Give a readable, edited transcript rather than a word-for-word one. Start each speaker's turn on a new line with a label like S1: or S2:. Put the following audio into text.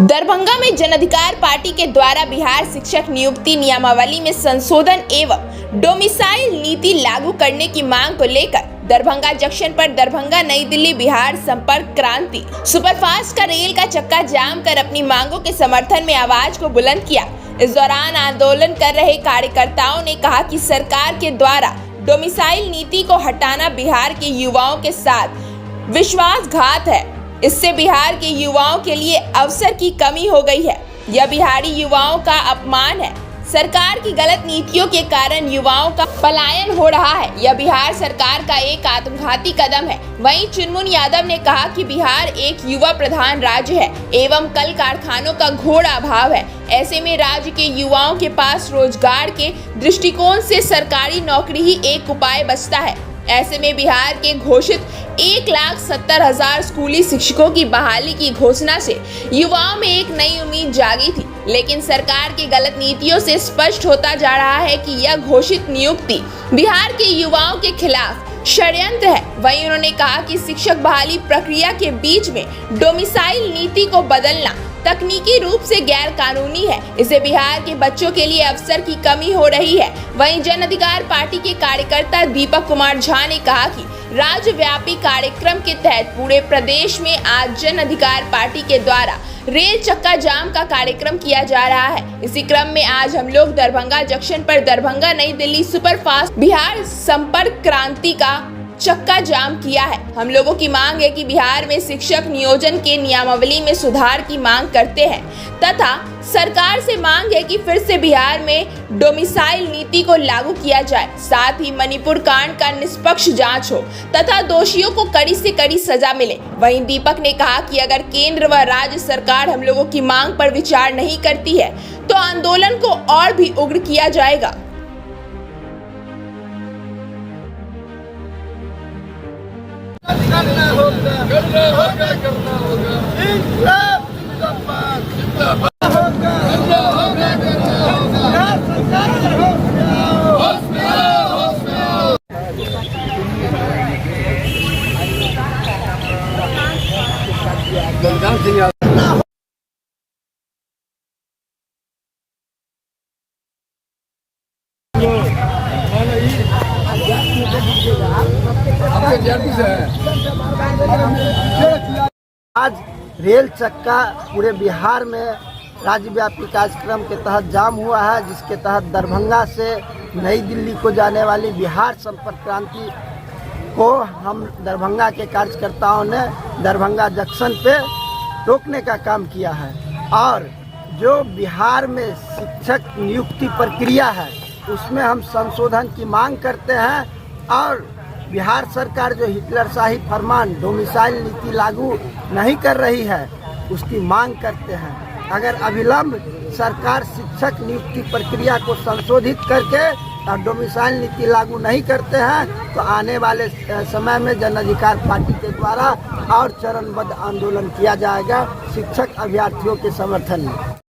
S1: दरभंगा में जन अधिकार पार्टी के द्वारा बिहार शिक्षक नियुक्ति नियमावली में संशोधन एवं डोमिसाइल नीति लागू करने की मांग को लेकर दरभंगा जंक्शन पर दरभंगा नई दिल्ली बिहार संपर्क क्रांति सुपरफास्ट का रेल का चक्का जाम कर अपनी मांगों के समर्थन में आवाज को बुलंद किया। इस दौरान आंदोलन कर रहे कार्यकर्ताओं ने कहा कि सरकार के द्वारा डोमिसाइल नीति को हटाना बिहार के युवाओं के साथ विश्वासघात है। इससे बिहार के युवाओं के लिए अवसर की कमी हो गई है। यह बिहारी युवाओं का अपमान है। सरकार की गलत नीतियों के कारण युवाओं का पलायन हो रहा है। यह बिहार सरकार का एक आत्मघाती कदम है। वहीं चुनमुन यादव ने कहा कि बिहार एक युवा प्रधान राज्य है एवं कल कारखानों का घोर अभाव है। ऐसे में राज्य के युवाओं के पास रोजगार के दृष्टिकोण से सरकारी नौकरी ही एक उपाय बचता है। ऐसे में बिहार के घोषित 1,70,000 स्कूली शिक्षकों की बहाली की घोषणा से युवाओं में एक नई उम्मीद जागी थी, लेकिन सरकार की गलत नीतियों से स्पष्ट होता जा रहा है कि यह घोषित नियुक्ति बिहार के युवाओं के खिलाफ षड्यंत्र है। वहीं उन्होंने कहा कि शिक्षक बहाली प्रक्रिया के बीच में डोमिसाइल नीति को बदलना तकनीकी रूप से गैर कानूनी है। इससे बिहार के बच्चों के लिए अवसर की कमी हो रही है। वहीं जन अधिकार पार्टी के कार्यकर्ता दीपक कुमार झा ने कहा कि राज्यव्यापी कार्यक्रम के तहत पूरे प्रदेश में आज जन अधिकार पार्टी के द्वारा रेल चक्का जाम का कार्यक्रम किया जा रहा है। इसी क्रम में आज हम लोग दरभंगा जंक्शन पर दरभंगा नई दिल्ली सुपरफास्ट बिहार संपर्क क्रांति का चक्का जाम किया है। हम लोगों की मांग है कि बिहार में शिक्षक नियोजन के नियमावली में सुधार की मांग करते हैं तथा सरकार से मांग है कि फिर से बिहार में डोमिसाइल नीति को लागू किया जाए। साथ ही मणिपुर कांड का निष्पक्ष जांच हो तथा दोषियों को कड़ी से कड़ी सजा मिले। वहीं दीपक ने कहा कि अगर केंद्र व राज्य सरकार हम लोगों की मांग पर विचार नहीं करती है तो आंदोलन को और भी उग्र किया जाएगा।
S2: करना होगा इंकलाब जिंदाबाद
S3: आज रेल चक्का पूरे बिहार में राज्यव्यापी कार्यक्रम के तहत जाम हुआ है, जिसके तहत दरभंगा से नई दिल्ली को जाने वाली बिहार संपर्क क्रांति को हम दरभंगा के कार्यकर्ताओं ने दरभंगा जंक्शन पे रोकने का काम किया है। और जो बिहार में शिक्षक नियुक्ति प्रक्रिया है उसमें हम संशोधन की मांग करते हैं और बिहार सरकार जो हिटलरशाही फरमान डोमिसाइल नीति लागू नहीं कर रही है उसकी मांग करते हैं। अगर अविलंब सरकार शिक्षक नियुक्ति प्रक्रिया को संशोधित करके और डोमिसाइल नीति लागू नहीं करते हैं तो आने वाले समय में जन अधिकार पार्टी के द्वारा और चरणबद्ध आंदोलन किया जाएगा शिक्षक अभ्यर्थियों के समर्थन में।